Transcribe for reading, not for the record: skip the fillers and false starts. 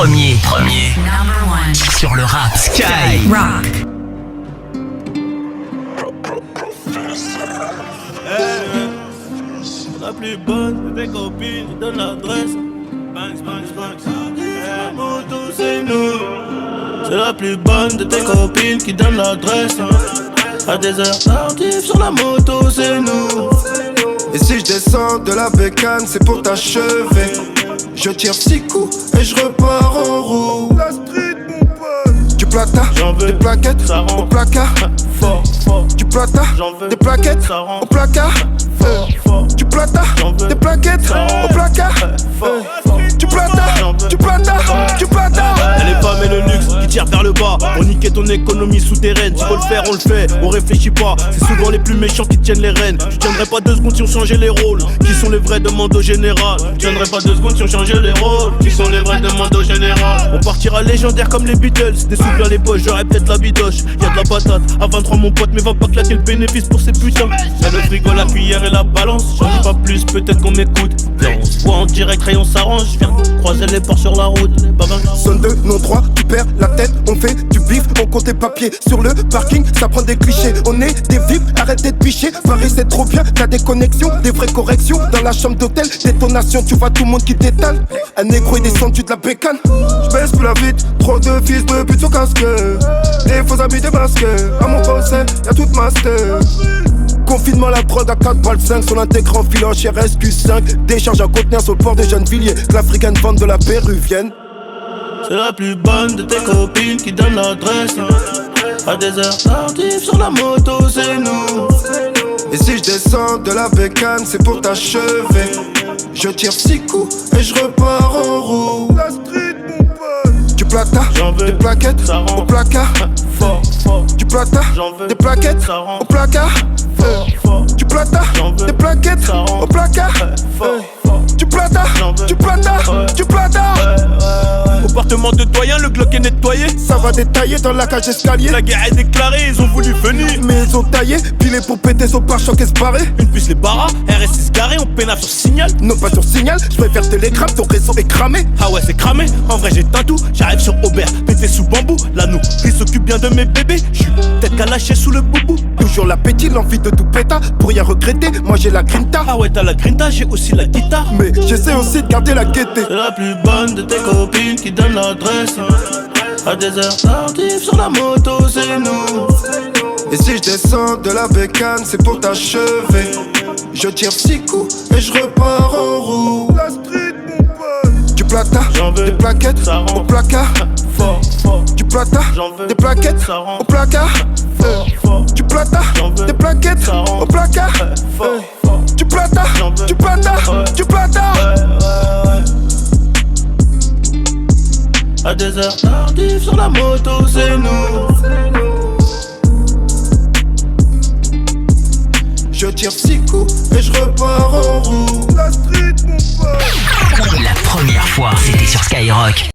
Premier. Number one. Sur le rap. Sky. Rock. La plus bonne de tes copines, donne l'adresse. Banks, banks, banks. La moto, c'est nous. C'est la plus bonne de tes copines qui donne l'adresse. À des heures tardives sur la moto, c'est nous. Et si je descends de la bécane, c'est pour t'achever. Je tire 6 coups et je repars en roue. La street, mon pote. Du plata, J'en veux, des plaquettes ça rend au placard. Fort, fort. Du plata, J'en veux, des plaquettes ça rend au placard. fort, fort. Du plata, J'en veux, des plaquettes ça rend au placard. fort, fort. Du plata, J'en veux, du plata, du plata. Elle est pas mais le luxe qui tire vers le bas. On niquait ton économie souterraine. Si faut le faire, on le fait, on réfléchit pas. C'est souvent les plus méchants qui tiennent les rênes. Je tiendrai pas 2 secondes si on changeait les rôles. Qui sont les vrais demandes au général? Je tiendrai pas 2 secondes si on changeait les rôles. Qui sont les vrais demandes au général? On partira légendaire comme les Beatles. Des sous plein les poches, j'aurais peut-être la bidoche. Y'a de la patate, à 23 mon pote, mais va pas claquer le bénéfice pour ces putains. Y'a le frigo, la cuillère et la balance. J'en dis pas plus, peut-être qu'on m'écoute. Viens, on se voit en direct, rayon s'arrange. Viens croiser les ports sur la route. Pas mal. Zone 2, non droit, tu perds la tête. On fait du bif, on compte tes papiers. Sur le parking, ça prend des clichés. On est des vifs, arrête d'être piché. Paris c'est trop bien, t'as des connexions, des vraies corrections. Dans la chambre d'hôtel, détonation, tu vois tout le monde qui t'étale. Un négro est descendu de la bécane. J'baisse plus la vite, trop de fils de pute sur casque. Des faux amis démasqués. À mon procès, y'a toute master. Confinement, la prod à 4 balles 5 sur l'intégrant filant chez RSQ5. Décharge un conteneur sur le port de Gennevilliers. Que l'Africaine vente de la péruvienne. C'est la plus bonne de tes copines qui donne l'adresse. À des heures tardives sur la moto, c'est nous. Et si je descends de la bécane, c'est pour t'achever. Je tire 6 coups et je repars en roue. La street, mon pote. Du plata, J'en veux, des plaquettes ça rend au placard. fort, fort. Du plata, J'en veux, des plaquettes ça rend au placard. fort, fort. Du plata, J'en veux, des plaquettes ça rend au placard. fort, fort. Du plata, J'en veux, du plata, ouais. du plata. Comportement de doyen, le Glock est nettoyé. Ça va détailler dans la cage d'escalier. La guerre est déclarée, ils ont voulu venir. Mais ils ont taillé, pilé pour péter son pare-choc et se barrer. Une puce les barras, RS6 garé, on pénave sur signal. Non pas sur signal, je préfère télégramme, ton réseau est cramé. Ah ouais c'est cramé, en vrai j'ai un tout. J'arrive sur Aubert, pété sous bambou. La nourrice s'occupe bien de mes bébés. J'suis peut-être qu'à lâcher sous le boubou. Toujours l'appétit, l'envie de tout péta. Pour rien regretter, moi j'ai la grinta. Ah ouais t'as la grinta, j'ai aussi la guitare. Mais j'essaie aussi de garder la gaieté. C'est la plus bonne de tes copines qui donne l'adresse. À des heures tardives sur la moto, c'est nous. Et si je descends de la bécane, c'est pour t'achever. Je tire 6 coups et je repars en roue. La street, mon pote. Du plata, J'en veux, des plaquettes ça rend au placard. fort, fort. Du plata, J'en veux, des plaquettes ça rend au placard. fort, fort. Du plata, J'en veux, des plaquettes ça rend au placard. fort, fort. Du plata, J'en veux, du plata, ouais. du plata. À des heures tardives sur la moto, c'est nous. Je tire 6 coups et je repars en roue. La street, mon pote. La première fois, c'était sur Skyrock.